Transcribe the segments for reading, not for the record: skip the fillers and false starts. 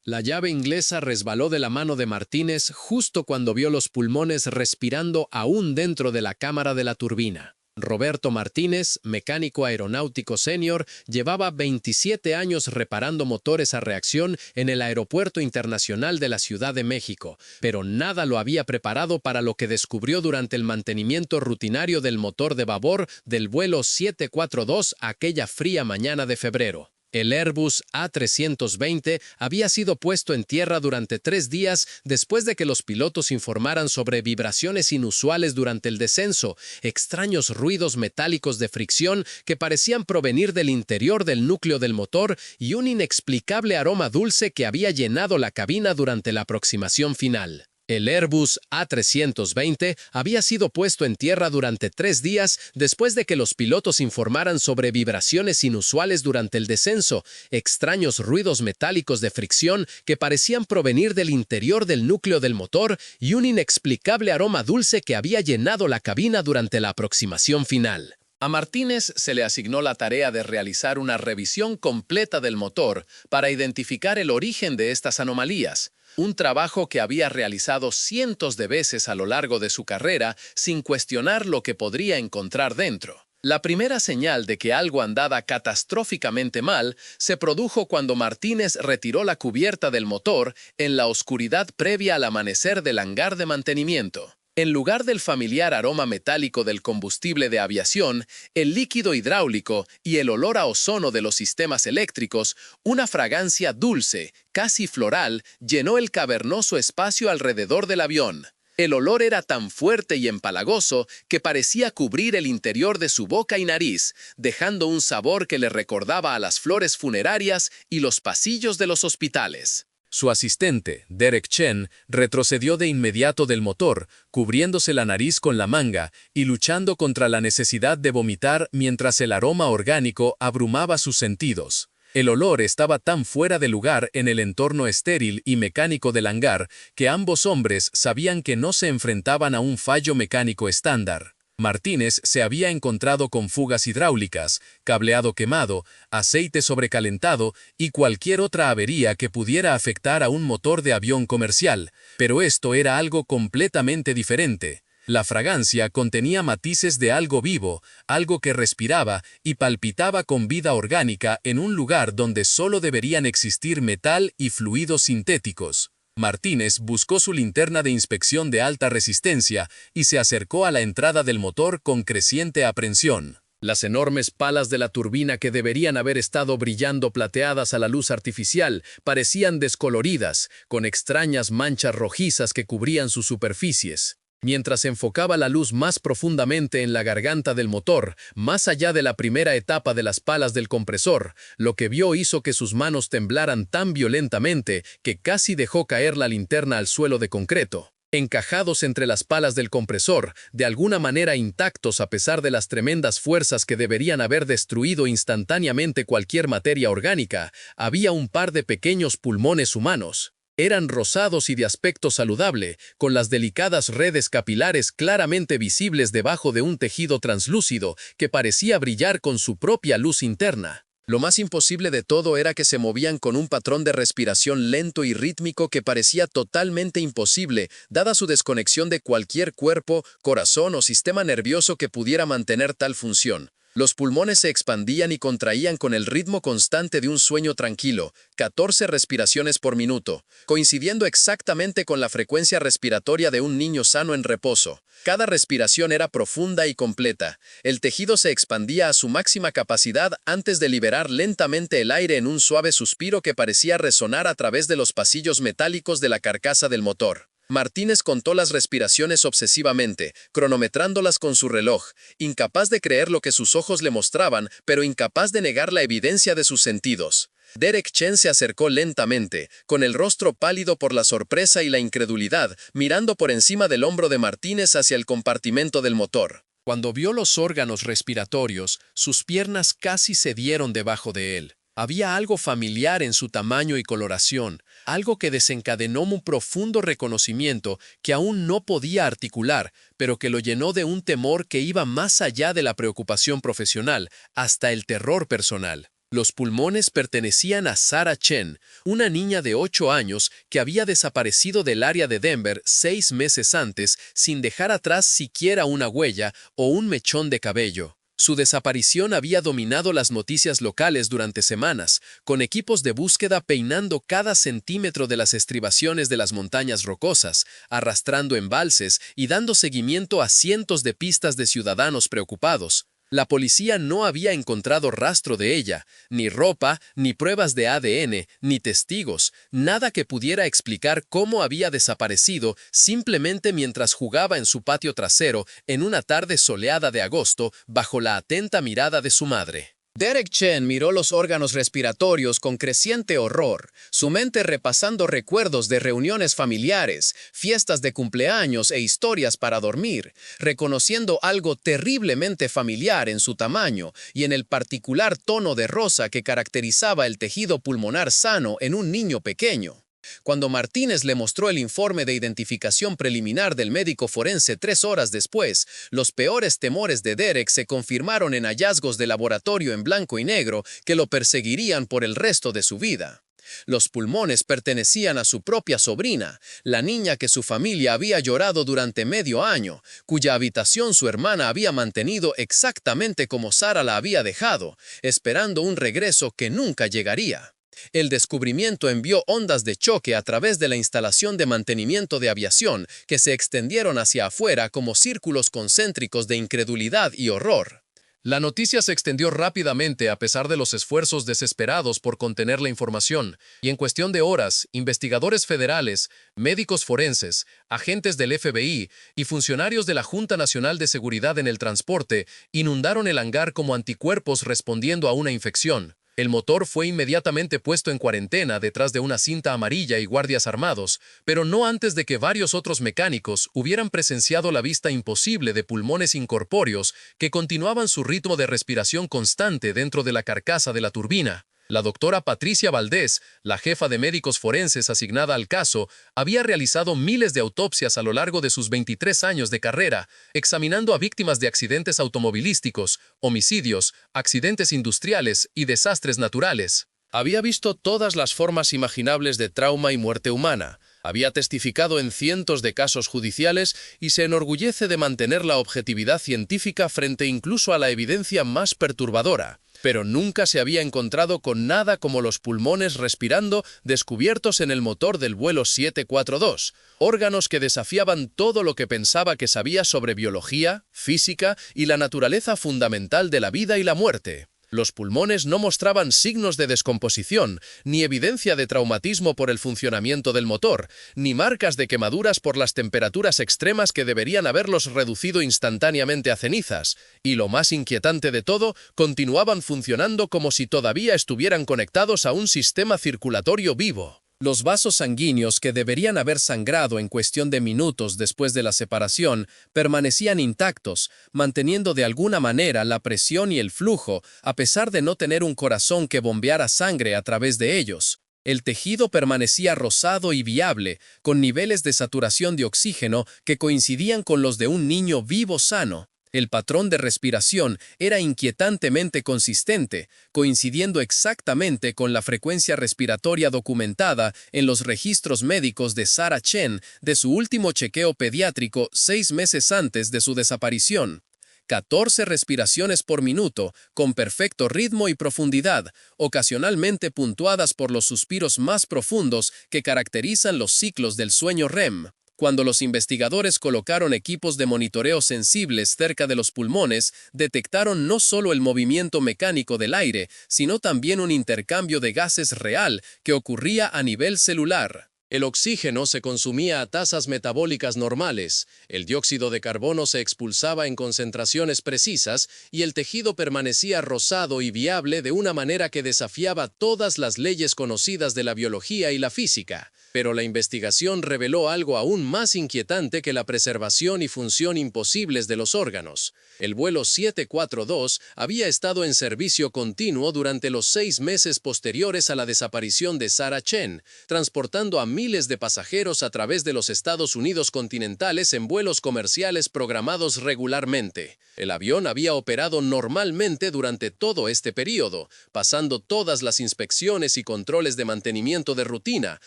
La llave inglesa resbaló de la mano de Martínez justo cuando vio los pulmones respirando aún dentro de la cámara de la turbina. Roberto Martínez, mecánico aeronáutico senior, llevaba 27 años reparando motores a reacción en el Aeropuerto Internacional de la Ciudad de México, pero nada lo había preparado para lo que descubrió durante el mantenimiento rutinario del motor de babor del vuelo 742 aquella fría mañana de febrero. El Airbus A320 había sido puesto en tierra durante 3 días después de que los pilotos informaran sobre vibraciones inusuales durante el descenso, extraños ruidos metálicos de fricción que parecían provenir del interior del núcleo del motor y un inexplicable aroma dulce que había llenado la cabina durante la aproximación final. El Airbus A320 había sido puesto en tierra durante 3 días después de que los pilotos informaran sobre vibraciones inusuales durante el descenso, extraños ruidos metálicos de fricción que parecían provenir del interior del núcleo del motor y un inexplicable aroma dulce que había llenado la cabina durante la aproximación final. A Martínez se le asignó la tarea de realizar una revisión completa del motor para identificar el origen de estas anomalías. Un trabajo que había realizado cientos de veces a lo largo de su carrera sin cuestionar lo que podría encontrar dentro. La primera señal de que algo andaba catastróficamente mal se produjo cuando Martínez retiró la cubierta del motor en la oscuridad previa al amanecer del hangar de mantenimiento. En lugar del familiar aroma metálico del combustible de aviación, el líquido hidráulico y el olor a ozono de los sistemas eléctricos, una fragancia dulce, casi floral, llenó el cavernoso espacio alrededor del avión. El olor era tan fuerte y empalagoso que parecía cubrir el interior de su boca y nariz, dejando un sabor que le recordaba a las flores funerarias y los pasillos de los hospitales. Su asistente, Derek Chen, retrocedió de inmediato del motor, cubriéndose la nariz con la manga y luchando contra la necesidad de vomitar mientras el aroma orgánico abrumaba sus sentidos. El olor estaba tan fuera de lugar en el entorno estéril y mecánico del hangar que ambos hombres sabían que no se enfrentaban a un fallo mecánico estándar. Martínez se había encontrado con fugas hidráulicas, cableado quemado, aceite sobrecalentado y cualquier otra avería que pudiera afectar a un motor de avión comercial, pero esto era algo completamente diferente. La fragancia contenía matices de algo vivo, algo que respiraba y palpitaba con vida orgánica en un lugar donde solo deberían existir metal y fluidos sintéticos. Martínez buscó su linterna de inspección de alta resistencia y se acercó a la entrada del motor con creciente aprensión. Las enormes palas de la turbina que deberían haber estado brillando plateadas a la luz artificial parecían descoloridas, con extrañas manchas rojizas que cubrían sus superficies. Mientras enfocaba la luz más profundamente en la garganta del motor, más allá de la primera etapa de las palas del compresor, lo que vio hizo que sus manos temblaran tan violentamente que casi dejó caer la linterna al suelo de concreto. Encajados entre las palas del compresor, de alguna manera intactos a pesar de las tremendas fuerzas que deberían haber destruido instantáneamente cualquier materia orgánica, había un par de pequeños pulmones humanos. Eran rosados y de aspecto saludable, con las delicadas redes capilares claramente visibles debajo de un tejido translúcido que parecía brillar con su propia luz interna. Lo más imposible de todo era que se movían con un patrón de respiración lento y rítmico que parecía totalmente imposible, dada su desconexión de cualquier cuerpo, corazón o sistema nervioso que pudiera mantener tal función. Los pulmones se expandían y contraían con el ritmo constante de un sueño tranquilo, 14 respiraciones por minuto, coincidiendo exactamente con la frecuencia respiratoria de un niño sano en reposo. Cada respiración era profunda y completa. El tejido se expandía a su máxima capacidad antes de liberar lentamente el aire en un suave suspiro que parecía resonar a través de los pasillos metálicos de la carcasa del motor. Martínez contó las respiraciones obsesivamente, cronometrándolas con su reloj, incapaz de creer lo que sus ojos le mostraban, pero incapaz de negar la evidencia de sus sentidos. Derek Chen se acercó lentamente, con el rostro pálido por la sorpresa y la incredulidad, mirando por encima del hombro de Martínez hacia el compartimento del motor. Cuando vio los órganos respiratorios, sus piernas casi cedieron debajo de él. Había algo familiar en su tamaño y coloración, algo que desencadenó un profundo reconocimiento que aún no podía articular, pero que lo llenó de un temor que iba más allá de la preocupación profesional, hasta el terror personal. Los pulmones pertenecían a Sarah Chen, una niña de 8 años que había desaparecido del área de Denver 6 meses antes sin dejar atrás siquiera una huella o un mechón de cabello. Su desaparición había dominado las noticias locales durante semanas, con equipos de búsqueda peinando cada centímetro de las estribaciones de las montañas rocosas, arrastrando embalses y dando seguimiento a cientos de pistas de ciudadanos preocupados. La policía no había encontrado rastro de ella, ni ropa, ni pruebas de ADN, ni testigos, nada que pudiera explicar cómo había desaparecido simplemente mientras jugaba en su patio trasero en una tarde soleada de agosto bajo la atenta mirada de su madre. Derek Chen miró los órganos respiratorios con creciente horror, su mente repasando recuerdos de reuniones familiares, fiestas de cumpleaños e historias para dormir, reconociendo algo terriblemente familiar en su tamaño y en el particular tono de rosa que caracterizaba el tejido pulmonar sano en un niño pequeño. Cuando Martínez le mostró el informe de identificación preliminar del médico forense 3 horas después, los peores temores de Derek se confirmaron en hallazgos de laboratorio en blanco y negro que lo perseguirían por el resto de su vida. Los pulmones pertenecían a su propia sobrina, la niña que su familia había llorado durante medio año, cuya habitación su hermana había mantenido exactamente como Sarah la había dejado, esperando un regreso que nunca llegaría. El descubrimiento envió ondas de choque a través de la instalación de mantenimiento de aviación que se extendieron hacia afuera como círculos concéntricos de incredulidad y horror. La noticia se extendió rápidamente a pesar de los esfuerzos desesperados por contener la información, y en cuestión de horas, investigadores federales, médicos forenses, agentes del FBI y funcionarios de la Junta Nacional de Seguridad en el Transporte inundaron el hangar como anticuerpos respondiendo a una infección. El motor fue inmediatamente puesto en cuarentena detrás de una cinta amarilla y guardias armados, pero no antes de que varios otros mecánicos hubieran presenciado la vista imposible de pulmones incorpóreos que continuaban su ritmo de respiración constante dentro de la carcasa de la turbina. La doctora Patricia Valdés, la jefa de médicos forenses asignada al caso, había realizado miles de autopsias a lo largo de sus 23 años de carrera, examinando a víctimas de accidentes automovilísticos, homicidios, accidentes industriales y desastres naturales. Había visto todas las formas imaginables de trauma y muerte humana. Había testificado en cientos de casos judiciales y se enorgullece de mantener la objetividad científica frente incluso a la evidencia más perturbadora. Pero nunca se había encontrado con nada como los pulmones respirando descubiertos en el motor del vuelo 742, órganos que desafiaban todo lo que pensaba que sabía sobre biología, física y la naturaleza fundamental de la vida y la muerte. Los pulmones no mostraban signos de descomposición, ni evidencia de traumatismo por el funcionamiento del motor, ni marcas de quemaduras por las temperaturas extremas que deberían haberlos reducido instantáneamente a cenizas, y lo más inquietante de todo, continuaban funcionando como si todavía estuvieran conectados a un sistema circulatorio vivo. Los vasos sanguíneos que deberían haber sangrado en cuestión de minutos después de la separación permanecían intactos, manteniendo de alguna manera la presión y el flujo, a pesar de no tener un corazón que bombeara sangre a través de ellos. El tejido permanecía rosado y viable, con niveles de saturación de oxígeno que coincidían con los de un niño vivo sano. El patrón de respiración era inquietantemente consistente, coincidiendo exactamente con la frecuencia respiratoria documentada en los registros médicos de Sarah Chen de su último chequeo pediátrico 6 meses antes de su desaparición. 14 respiraciones por minuto, con perfecto ritmo y profundidad, ocasionalmente puntuadas por los suspiros más profundos que caracterizan los ciclos del sueño REM. Cuando los investigadores colocaron equipos de monitoreo sensibles cerca de los pulmones, detectaron no solo el movimiento mecánico del aire, sino también un intercambio de gases real que ocurría a nivel celular. El oxígeno se consumía a tasas metabólicas normales, el dióxido de carbono se expulsaba en concentraciones precisas y el tejido permanecía rosado y viable de una manera que desafiaba todas las leyes conocidas de la biología y la física. Pero la investigación reveló algo aún más inquietante que la preservación y función imposibles de los órganos. El vuelo 742 había estado en servicio continuo durante los 6 meses posteriores a la desaparición de Sarah Chen, transportando a miles de pasajeros a través de los Estados Unidos continentales en vuelos comerciales programados regularmente. El avión había operado normalmente durante todo este período, pasando todas las inspecciones y controles de mantenimiento de rutina,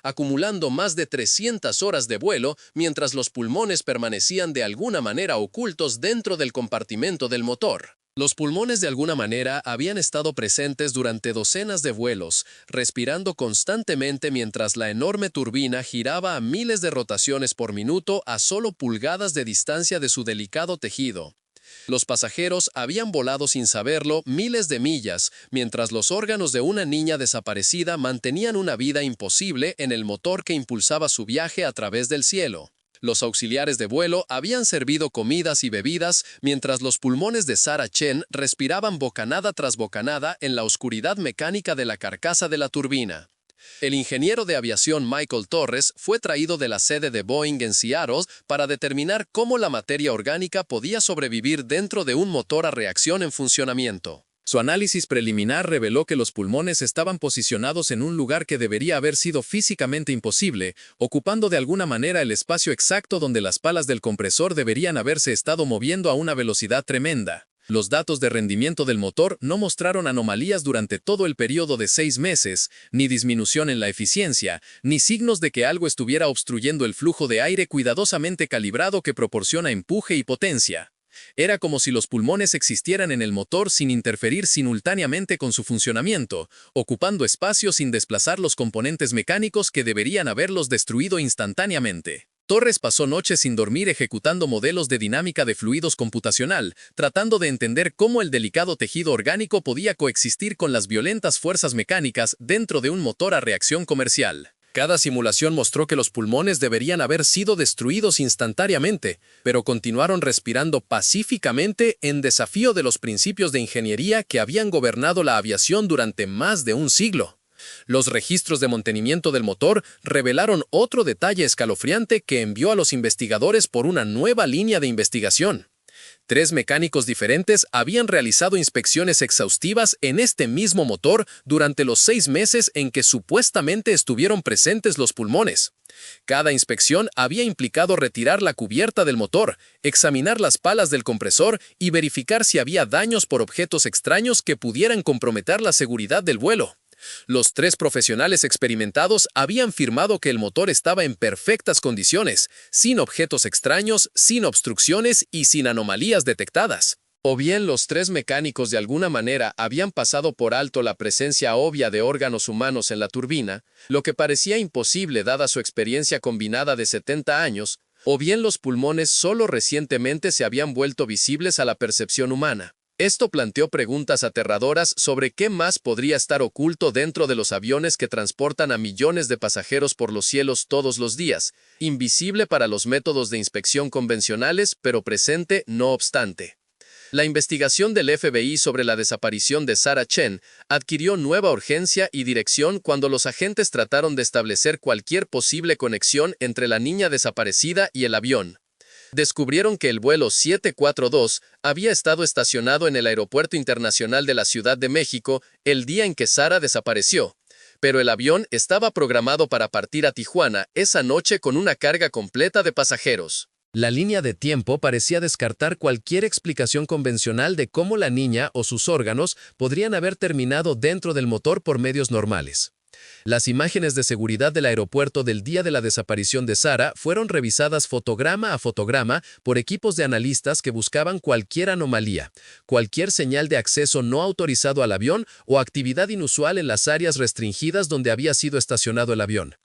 acumulando más de 300 horas de vuelo mientras los pulmones permanecían de alguna manera ocultos dentro del compartimento del motor. Los pulmones de alguna manera habían estado presentes durante docenas de vuelos, respirando constantemente mientras la enorme turbina giraba a miles de rotaciones por minuto a solo pulgadas de distancia de su delicado tejido. Los pasajeros habían volado sin saberlo miles de millas, mientras los órganos de una niña desaparecida mantenían una vida imposible en el motor que impulsaba su viaje a través del cielo. Los auxiliares de vuelo habían servido comidas y bebidas mientras los pulmones de Sarah Chen respiraban bocanada tras bocanada en la oscuridad mecánica de la carcasa de la turbina. El ingeniero de aviación Michael Torres fue traído de la sede de Boeing en Seattle para determinar cómo la materia orgánica podía sobrevivir dentro de un motor a reacción en funcionamiento. Su análisis preliminar reveló que los pulmones estaban posicionados en un lugar que debería haber sido físicamente imposible, ocupando de alguna manera el espacio exacto donde las palas del compresor deberían haberse estado moviendo a una velocidad tremenda. Los datos de rendimiento del motor no mostraron anomalías durante todo el periodo de 6 meses, ni disminución en la eficiencia, ni signos de que algo estuviera obstruyendo el flujo de aire cuidadosamente calibrado que proporciona empuje y potencia. Era como si los pulmones existieran en el motor sin interferir simultáneamente con su funcionamiento, ocupando espacio sin desplazar los componentes mecánicos que deberían haberlos destruido instantáneamente. Torres pasó noches sin dormir ejecutando modelos de dinámica de fluidos computacional, tratando de entender cómo el delicado tejido orgánico podía coexistir con las violentas fuerzas mecánicas dentro de un motor a reacción comercial. Cada simulación mostró que los pulmones deberían haber sido destruidos instantáneamente, pero continuaron respirando pacíficamente en desafío de los principios de ingeniería que habían gobernado la aviación durante más de un siglo. Los registros de mantenimiento del motor revelaron otro detalle escalofriante que envió a los investigadores por una nueva línea de investigación. 3 mecánicos diferentes habían realizado inspecciones exhaustivas en este mismo motor durante los 6 meses en que supuestamente estuvieron presentes los pulmones. Cada inspección había implicado retirar la cubierta del motor, examinar las palas del compresor y verificar si había daños por objetos extraños que pudieran comprometer la seguridad del vuelo. Los 3 profesionales experimentados habían afirmado que el motor estaba en perfectas condiciones, sin objetos extraños, sin obstrucciones y sin anomalías detectadas. O bien los 3 mecánicos de alguna manera habían pasado por alto la presencia obvia de órganos humanos en la turbina, lo que parecía imposible dada su experiencia combinada de 70 años, o bien los pulmones solo recientemente se habían vuelto visibles a la percepción humana. Esto planteó preguntas aterradoras sobre qué más podría estar oculto dentro de los aviones que transportan a millones de pasajeros por los cielos todos los días, invisible para los métodos de inspección convencionales, pero presente no obstante. La investigación del FBI sobre la desaparición de Sarah Chen adquirió nueva urgencia y dirección cuando los agentes trataron de establecer cualquier posible conexión entre la niña desaparecida y el avión. Descubrieron que el vuelo 742 había estado estacionado en el Aeropuerto Internacional de la Ciudad de México el día en que Sarah desapareció, pero el avión estaba programado para partir a Tijuana esa noche con una carga completa de pasajeros. La línea de tiempo parecía descartar cualquier explicación convencional de cómo la niña o sus órganos podrían haber terminado dentro del motor por medios normales. Las imágenes de seguridad del aeropuerto del día de la desaparición de Sarah fueron revisadas fotograma a fotograma por equipos de analistas que buscaban cualquier anomalía, cualquier señal de acceso no autorizado al avión o actividad inusual en las áreas restringidas donde había sido estacionado el avión.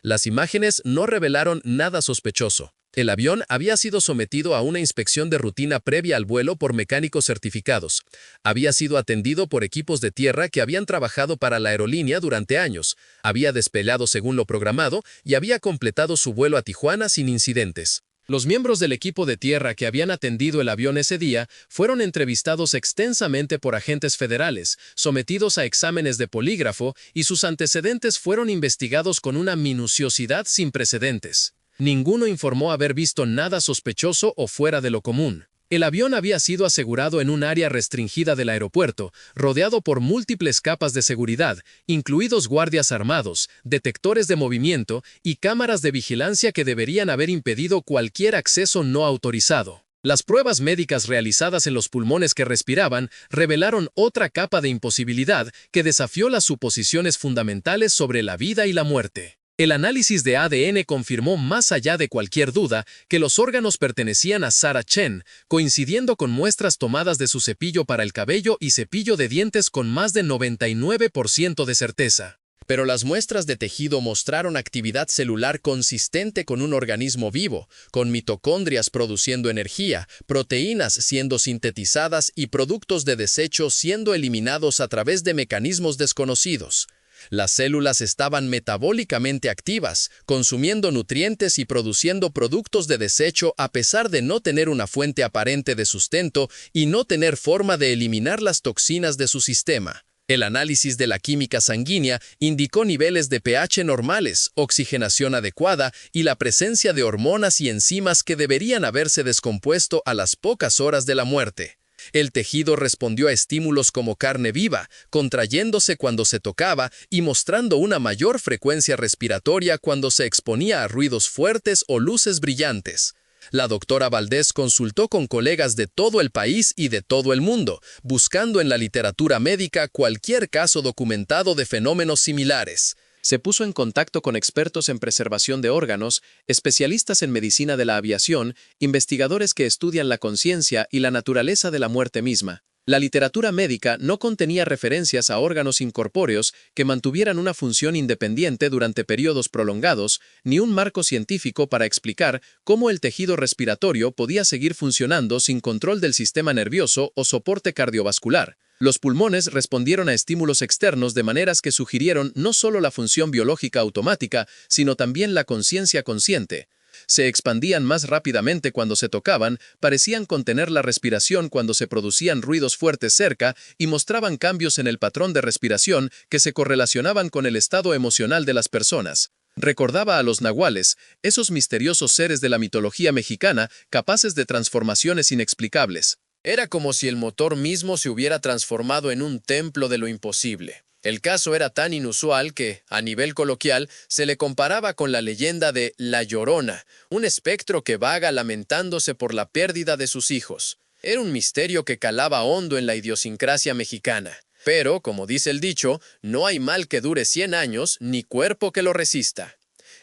Las imágenes no revelaron nada sospechoso. El avión había sido sometido a una inspección de rutina previa al vuelo por mecánicos certificados. Había sido atendido por equipos de tierra que habían trabajado para la aerolínea durante años. Había despegado según lo programado y había completado su vuelo a Tijuana sin incidentes. Los miembros del equipo de tierra que habían atendido el avión ese día fueron entrevistados extensamente por agentes federales, sometidos a exámenes de polígrafo y sus antecedentes fueron investigados con una minuciosidad sin precedentes. Ninguno informó haber visto nada sospechoso o fuera de lo común. El avión había sido asegurado en un área restringida del aeropuerto, rodeado por múltiples capas de seguridad, incluidos guardias armados, detectores de movimiento y cámaras de vigilancia que deberían haber impedido cualquier acceso no autorizado. Las pruebas médicas realizadas en los pulmones que respiraban revelaron otra capa de imposibilidad que desafió las suposiciones fundamentales sobre la vida y la muerte. El análisis de ADN confirmó más allá de cualquier duda que los órganos pertenecían a Sarah Chen, coincidiendo con muestras tomadas de su cepillo para el cabello y cepillo de dientes con más de 99% de certeza. Pero las muestras de tejido mostraron actividad celular consistente con un organismo vivo, con mitocondrias produciendo energía, proteínas siendo sintetizadas y productos de desecho siendo eliminados a través de mecanismos desconocidos. Las células estaban metabólicamente activas, consumiendo nutrientes y produciendo productos de desecho a pesar de no tener una fuente aparente de sustento y no tener forma de eliminar las toxinas de su sistema. El análisis de la química sanguínea indicó niveles de pH normales, oxigenación adecuada y la presencia de hormonas y enzimas que deberían haberse descompuesto a las pocas horas de la muerte. El tejido respondió a estímulos como carne viva, contrayéndose cuando se tocaba y mostrando una mayor frecuencia respiratoria cuando se exponía a ruidos fuertes o luces brillantes. La doctora Valdés consultó con colegas de todo el país y de todo el mundo, buscando en la literatura médica cualquier caso documentado de fenómenos similares. Se puso en contacto con expertos en preservación de órganos, especialistas en medicina de la aviación, investigadores que estudian la conciencia y la naturaleza de la muerte misma. La literatura médica no contenía referencias a órganos incorpóreos que mantuvieran una función independiente durante periodos prolongados, ni un marco científico para explicar cómo el tejido respiratorio podía seguir funcionando sin control del sistema nervioso o soporte cardiovascular. Los pulmones respondieron a estímulos externos de maneras que sugirieron no solo la función biológica automática, sino también la conciencia consciente. Se expandían más rápidamente cuando se tocaban, parecían contener la respiración cuando se producían ruidos fuertes cerca y mostraban cambios en el patrón de respiración que se correlacionaban con el estado emocional de las personas. Recordaba a los nahuales, esos misteriosos seres de la mitología mexicana capaces de transformaciones inexplicables. Era como si el motor mismo se hubiera transformado en un templo de lo imposible. El caso era tan inusual que, a nivel coloquial, se le comparaba con la leyenda de La Llorona, un espectro que vaga lamentándose por la pérdida de sus hijos. Era un misterio que calaba hondo en la idiosincrasia mexicana. Pero, como dice el dicho, no hay mal que dure 100 años, ni cuerpo que lo resista.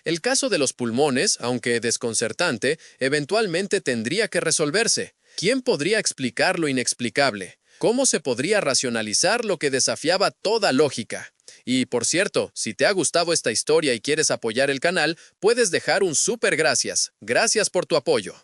El caso de los pulmones, aunque desconcertante, eventualmente tendría que resolverse. ¿Quién podría explicar lo inexplicable? ¿Cómo se podría racionalizar lo que desafiaba toda lógica? Y, por cierto, si te ha gustado esta historia y quieres apoyar el canal, puedes dejar un súper gracias. Gracias por tu apoyo.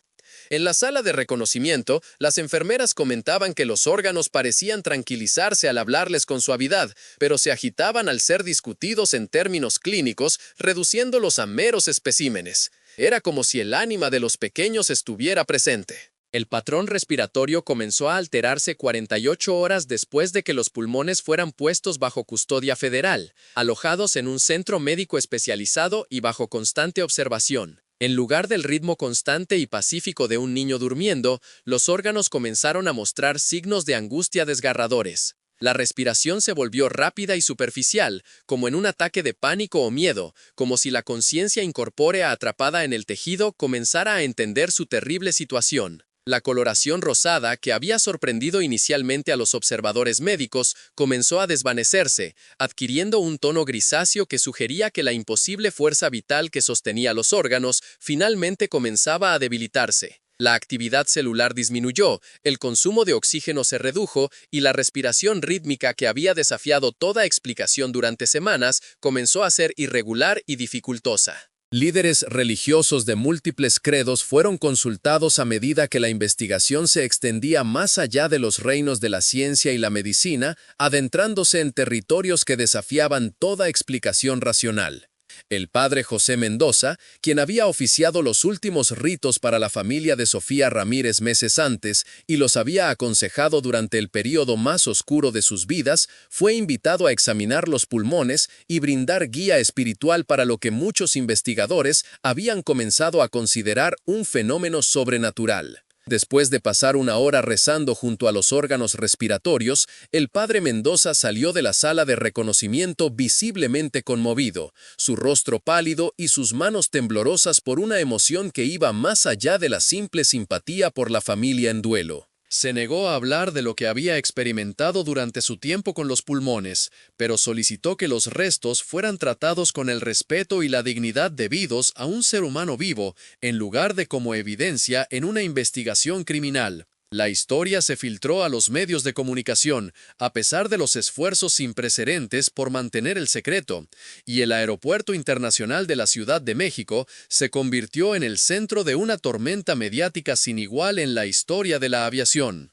En la sala de reconocimiento, las enfermeras comentaban que los órganos parecían tranquilizarse al hablarles con suavidad, pero se agitaban al ser discutidos en términos clínicos, reduciéndolos a meros especímenes. Era como si el ánima de los pequeños estuviera presente. El patrón respiratorio comenzó a alterarse 48 horas después de que los pulmones fueran puestos bajo custodia federal, alojados en un centro médico especializado y bajo constante observación. En lugar del ritmo constante y pacífico de un niño durmiendo, los órganos comenzaron a mostrar signos de angustia desgarradores. La respiración se volvió rápida y superficial, como en un ataque de pánico o miedo, como si la conciencia incorpórea atrapada en el tejido comenzara a entender su terrible situación. La coloración rosada, que había sorprendido inicialmente a los observadores médicos, comenzó a desvanecerse, adquiriendo un tono grisáceo que sugería que la imposible fuerza vital que sostenía los órganos finalmente comenzaba a debilitarse. La actividad celular disminuyó, el consumo de oxígeno se redujo y la respiración rítmica que había desafiado toda explicación durante semanas comenzó a ser irregular y dificultosa. Líderes religiosos de múltiples credos fueron consultados a medida que la investigación se extendía más allá de los reinos de la ciencia y la medicina, adentrándose en territorios que desafiaban toda explicación racional. El padre José Mendoza, quien había oficiado los últimos ritos para la familia de Sofía Ramírez meses antes y los había aconsejado durante el período más oscuro de sus vidas, fue invitado a examinar los pulmones y brindar guía espiritual para lo que muchos investigadores habían comenzado a considerar un fenómeno sobrenatural. Después de pasar una hora rezando junto a los órganos respiratorios, el padre Mendoza salió de la sala de reconocimiento visiblemente conmovido, su rostro pálido y sus manos temblorosas por una emoción que iba más allá de la simple simpatía por la familia en duelo. Se negó a hablar de lo que había experimentado durante su tiempo con los pulmones, pero solicitó que los restos fueran tratados con el respeto y la dignidad debidos a un ser humano vivo, en lugar de como evidencia en una investigación criminal. La historia se filtró a los medios de comunicación, a pesar de los esfuerzos sin precedentes por mantener el secreto, y el Aeropuerto Internacional de la Ciudad de México se convirtió en el centro de una tormenta mediática sin igual en la historia de la aviación.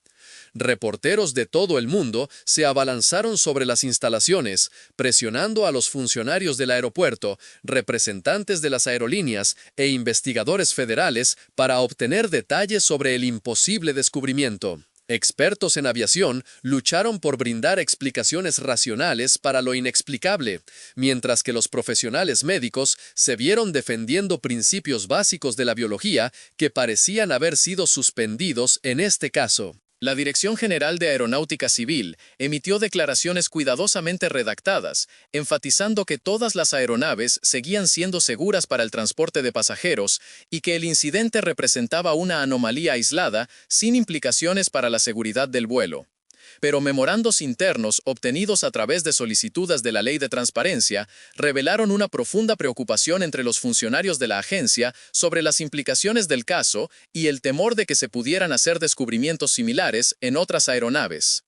Reporteros de todo el mundo se abalanzaron sobre las instalaciones, presionando a los funcionarios del aeropuerto, representantes de las aerolíneas e investigadores federales para obtener detalles sobre el imposible descubrimiento. Expertos en aviación lucharon por brindar explicaciones racionales para lo inexplicable, mientras que los profesionales médicos se vieron defendiendo principios básicos de la biología que parecían haber sido suspendidos en este caso. La Dirección General de Aeronáutica Civil emitió declaraciones cuidadosamente redactadas, enfatizando que todas las aeronaves seguían siendo seguras para el transporte de pasajeros y que el incidente representaba una anomalía aislada sin implicaciones para la seguridad del vuelo. Pero memorandos internos obtenidos a través de solicitudes de la Ley de Transparencia revelaron una profunda preocupación entre los funcionarios de la agencia sobre las implicaciones del caso y el temor de que se pudieran hacer descubrimientos similares en otras aeronaves.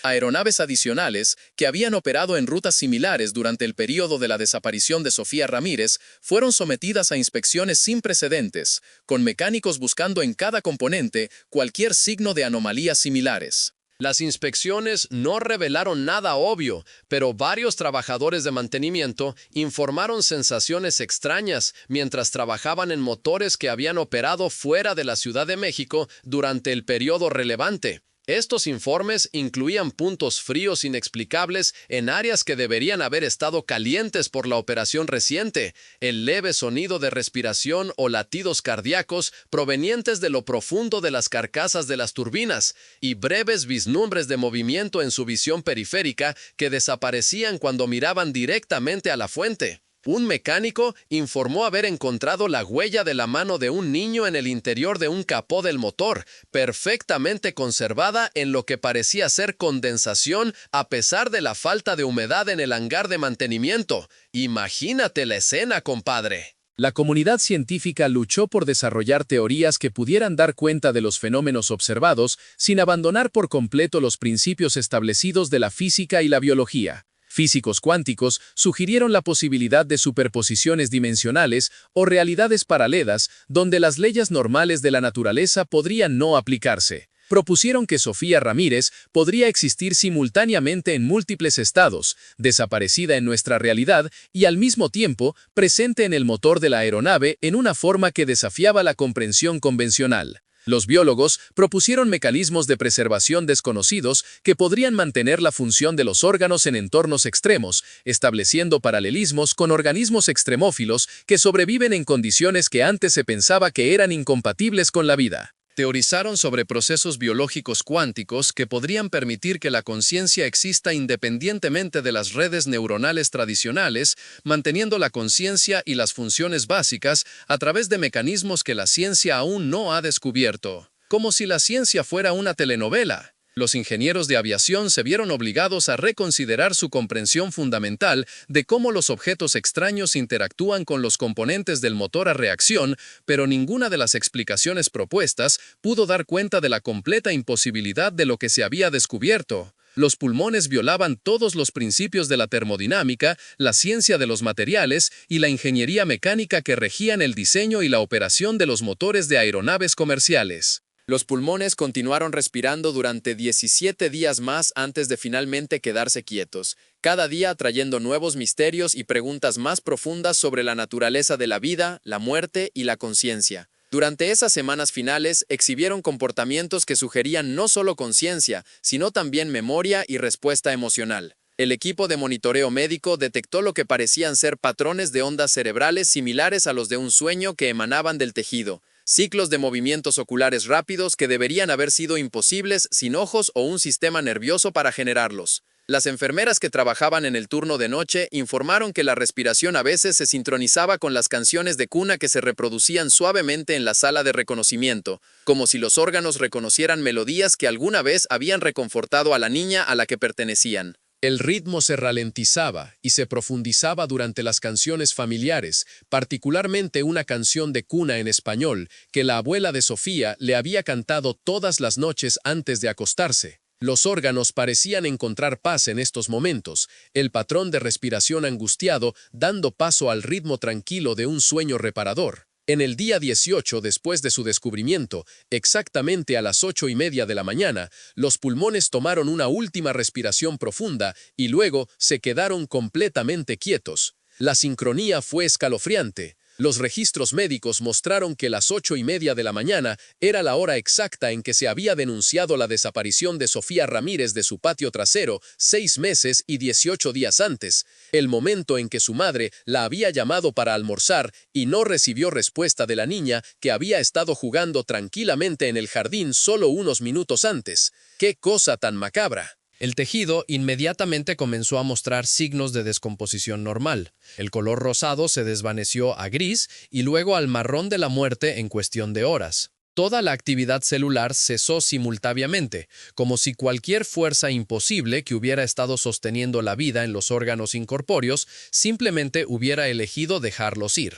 Aeronaves adicionales que habían operado en rutas similares durante el periodo de la desaparición de Sofía Ramírez fueron sometidas a inspecciones sin precedentes, con mecánicos buscando en cada componente cualquier signo de anomalías similares. Las inspecciones no revelaron nada obvio, pero varios trabajadores de mantenimiento informaron sensaciones extrañas mientras trabajaban en motores que habían operado fuera de la Ciudad de México durante el periodo relevante. Estos informes incluían puntos fríos inexplicables en áreas que deberían haber estado calientes por la operación reciente, el leve sonido de respiración o latidos cardíacos provenientes de lo profundo de las carcasas de las turbinas, y breves vislumbres de movimiento en su visión periférica que desaparecían cuando miraban directamente a la fuente. Un mecánico informó haber encontrado la huella de la mano de un niño en el interior de un capó del motor, perfectamente conservada en lo que parecía ser condensación a pesar de la falta de humedad en el hangar de mantenimiento. Imagínate la escena, compadre. La comunidad científica luchó por desarrollar teorías que pudieran dar cuenta de los fenómenos observados sin abandonar por completo los principios establecidos de la física y la biología. Físicos cuánticos sugirieron la posibilidad de superposiciones dimensionales o realidades paralelas donde las leyes normales de la naturaleza podrían no aplicarse. Propusieron que Sofía Ramírez podría existir simultáneamente en múltiples estados, desaparecida en nuestra realidad y al mismo tiempo presente en el motor de la aeronave en una forma que desafiaba la comprensión convencional. Los biólogos propusieron mecanismos de preservación desconocidos que podrían mantener la función de los órganos en entornos extremos, estableciendo paralelismos con organismos extremófilos que sobreviven en condiciones que antes se pensaba que eran incompatibles con la vida. Teorizaron sobre procesos biológicos cuánticos que podrían permitir que la conciencia exista independientemente de las redes neuronales tradicionales, manteniendo la conciencia y las funciones básicas a través de mecanismos que la ciencia aún no ha descubierto. Como si la ciencia fuera una telenovela. Los ingenieros de aviación se vieron obligados a reconsiderar su comprensión fundamental de cómo los objetos extraños interactúan con los componentes del motor a reacción, pero ninguna de las explicaciones propuestas pudo dar cuenta de la completa imposibilidad de lo que se había descubierto. Los pulmones violaban todos los principios de la termodinámica, la ciencia de los materiales y la ingeniería mecánica que regían el diseño y la operación de los motores de aeronaves comerciales. Los pulmones continuaron respirando durante 17 días más antes de finalmente quedarse quietos, cada día trayendo nuevos misterios y preguntas más profundas sobre la naturaleza de la vida, la muerte y la conciencia. Durante esas semanas finales exhibieron comportamientos que sugerían no solo conciencia, sino también memoria y respuesta emocional. El equipo de monitoreo médico detectó lo que parecían ser patrones de ondas cerebrales similares a los de un sueño que emanaban del tejido. Ciclos de movimientos oculares rápidos que deberían haber sido imposibles sin ojos o un sistema nervioso para generarlos. Las enfermeras que trabajaban en el turno de noche informaron que la respiración a veces se sincronizaba con las canciones de cuna que se reproducían suavemente en la sala de reconocimiento, como si los órganos reconocieran melodías que alguna vez habían reconfortado a la niña a la que pertenecían. El ritmo se ralentizaba y se profundizaba durante las canciones familiares, particularmente una canción de cuna en español que la abuela de Sofía le había cantado todas las noches antes de acostarse. Los órganos parecían encontrar paz en estos momentos, el patrón de respiración angustiado dando paso al ritmo tranquilo de un sueño reparador. En el día 18 después de su descubrimiento, exactamente a las 8:30 de la mañana, los pulmones tomaron una última respiración profunda y luego se quedaron completamente quietos. La sincronía fue escalofriante. Los registros médicos mostraron que las 8:30 de la mañana era la hora exacta en que se había denunciado la desaparición de Sofía Ramírez de su patio trasero 6 meses y 18 días antes, el momento en que su madre la había llamado para almorzar y no recibió respuesta de la niña que había estado jugando tranquilamente en el jardín solo unos minutos antes. ¡Qué cosa tan macabra! El tejido inmediatamente comenzó a mostrar signos de descomposición normal. El color rosado se desvaneció a gris y luego al marrón de la muerte en cuestión de horas. Toda la actividad celular cesó simultáneamente, como si cualquier fuerza imposible que hubiera estado sosteniendo la vida en los órganos incorpóreos simplemente hubiera elegido dejarlos ir.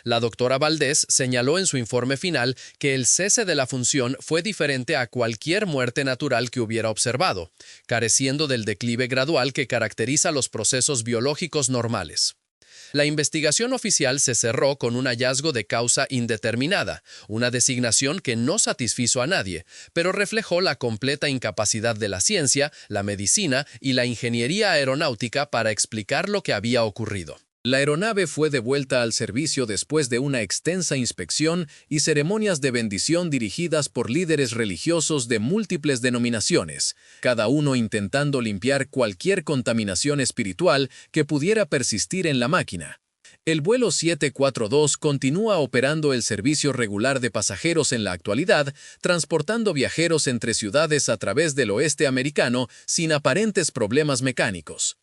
La doctora Valdés señaló en su informe final que el cese de la función fue diferente a cualquier muerte natural que hubiera observado, careciendo del declive gradual que caracteriza los procesos biológicos normales. La investigación oficial se cerró con un hallazgo de causa indeterminada, una designación que no satisfizo a nadie, pero reflejó la completa incapacidad de la ciencia, la medicina y la ingeniería aeronáutica para explicar lo que había ocurrido. La aeronave fue devuelta al servicio después de una extensa inspección y ceremonias de bendición dirigidas por líderes religiosos de múltiples denominaciones, cada uno intentando limpiar cualquier contaminación espiritual que pudiera persistir en la máquina. El vuelo 742 continúa operando el servicio regular de pasajeros en la actualidad, transportando viajeros entre ciudades a través del oeste americano sin aparentes problemas mecánicos.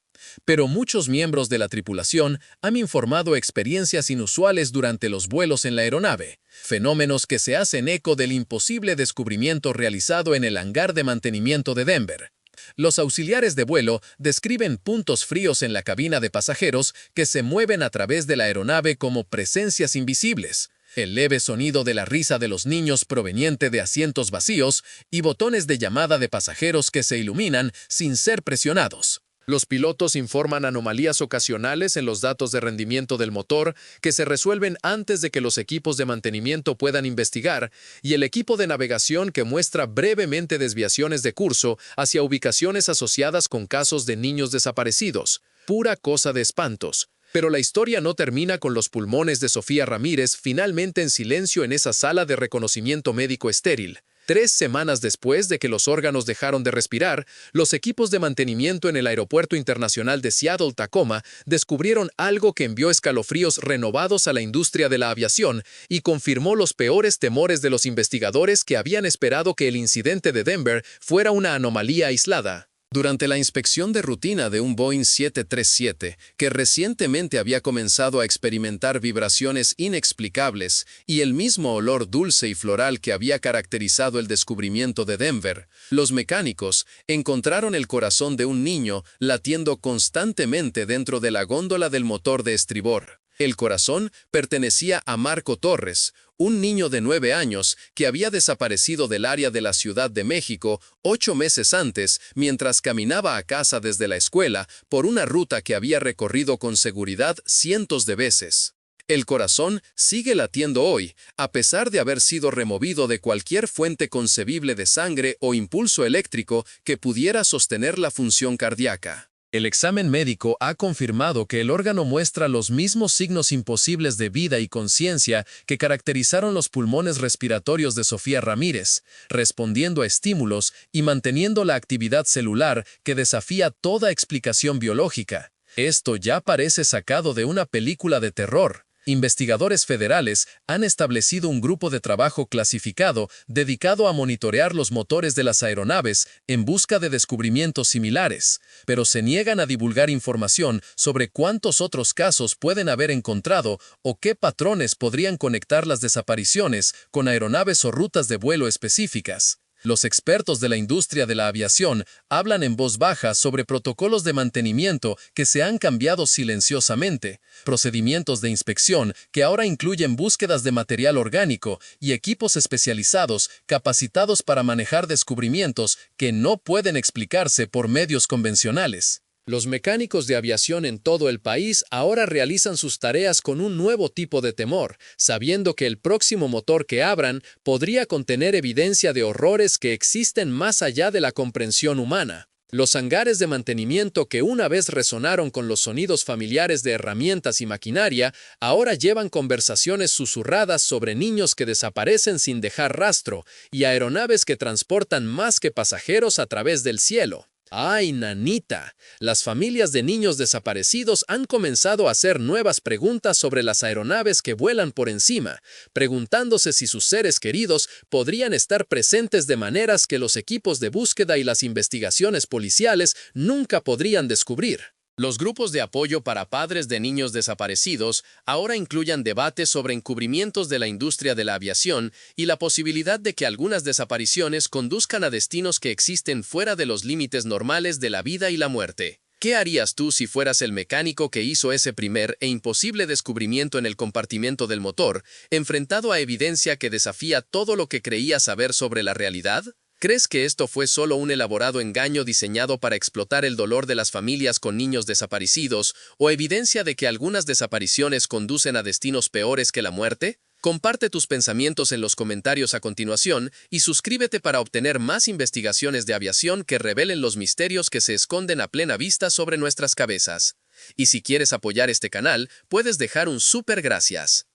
Pero muchos miembros de la tripulación han informado experiencias inusuales durante los vuelos en la aeronave, fenómenos que se hacen eco del imposible descubrimiento realizado en el hangar de mantenimiento de Denver. Los auxiliares de vuelo describen puntos fríos en la cabina de pasajeros que se mueven a través de la aeronave como presencias invisibles, el leve sonido de la risa de los niños proveniente de asientos vacíos y botones de llamada de pasajeros que se iluminan sin ser presionados. Los pilotos informan anomalías ocasionales en los datos de rendimiento del motor que se resuelven antes de que los equipos de mantenimiento puedan investigar, y el equipo de navegación que muestra brevemente desviaciones de curso hacia ubicaciones asociadas con casos de niños desaparecidos. Pura cosa de espantos. Pero la historia no termina con los pulmones de Sofía Ramírez finalmente en silencio en esa sala de reconocimiento médico estéril. 3 semanas después de que los órganos dejaron de respirar, los equipos de mantenimiento en el Aeropuerto Internacional de Seattle-Tacoma descubrieron algo que envió escalofríos renovados a la industria de la aviación y confirmó los peores temores de los investigadores que habían esperado que el incidente de Denver fuera una anomalía aislada. Durante la inspección de rutina de un Boeing 737, que recientemente había comenzado a experimentar vibraciones inexplicables y el mismo olor dulce y floral que había caracterizado el descubrimiento de Denver, los mecánicos encontraron el corazón de un niño latiendo constantemente dentro de la góndola del motor de estribor. El corazón pertenecía a Marco Torres, un niño de 9 años que había desaparecido del área de la Ciudad de México 8 meses antes mientras caminaba a casa desde la escuela por una ruta que había recorrido con seguridad cientos de veces. El corazón sigue latiendo hoy, a pesar de haber sido removido de cualquier fuente concebible de sangre o impulso eléctrico que pudiera sostener la función cardíaca. El examen médico ha confirmado que el órgano muestra los mismos signos imposibles de vida y conciencia que caracterizaron los pulmones respiratorios de Sofía Ramírez, respondiendo a estímulos y manteniendo la actividad celular que desafía toda explicación biológica. Esto ya parece sacado de una película de terror. Investigadores federales han establecido un grupo de trabajo clasificado dedicado a monitorear los motores de las aeronaves en busca de descubrimientos similares, pero se niegan a divulgar información sobre cuántos otros casos pueden haber encontrado o qué patrones podrían conectar las desapariciones con aeronaves o rutas de vuelo específicas. Los expertos de la industria de la aviación hablan en voz baja sobre protocolos de mantenimiento que se han cambiado silenciosamente, procedimientos de inspección que ahora incluyen búsquedas de material orgánico y equipos especializados capacitados para manejar descubrimientos que no pueden explicarse por medios convencionales. Los mecánicos de aviación en todo el país ahora realizan sus tareas con un nuevo tipo de temor, sabiendo que el próximo motor que abran podría contener evidencia de horrores que existen más allá de la comprensión humana. Los hangares de mantenimiento que una vez resonaron con los sonidos familiares de herramientas y maquinaria, ahora llevan conversaciones susurradas sobre niños que desaparecen sin dejar rastro y aeronaves que transportan más que pasajeros a través del cielo. ¡Ay, nanita! Las familias de niños desaparecidos han comenzado a hacer nuevas preguntas sobre las aeronaves que vuelan por encima, preguntándose si sus seres queridos podrían estar presentes de maneras que los equipos de búsqueda y las investigaciones policiales nunca podrían descubrir. Los grupos de apoyo para padres de niños desaparecidos ahora incluyen debates sobre encubrimientos de la industria de la aviación y la posibilidad de que algunas desapariciones conduzcan a destinos que existen fuera de los límites normales de la vida y la muerte. ¿Qué harías tú si fueras el mecánico que hizo ese primer e imposible descubrimiento en el compartimento del motor, enfrentado a evidencia que desafía todo lo que creías saber sobre la realidad? ¿Crees que esto fue solo un elaborado engaño diseñado para explotar el dolor de las familias con niños desaparecidos o evidencia de que algunas desapariciones conducen a destinos peores que la muerte? Comparte tus pensamientos en los comentarios a continuación y suscríbete para obtener más investigaciones de aviación que revelen los misterios que se esconden a plena vista sobre nuestras cabezas. Y si quieres apoyar este canal, puedes dejar un súper gracias.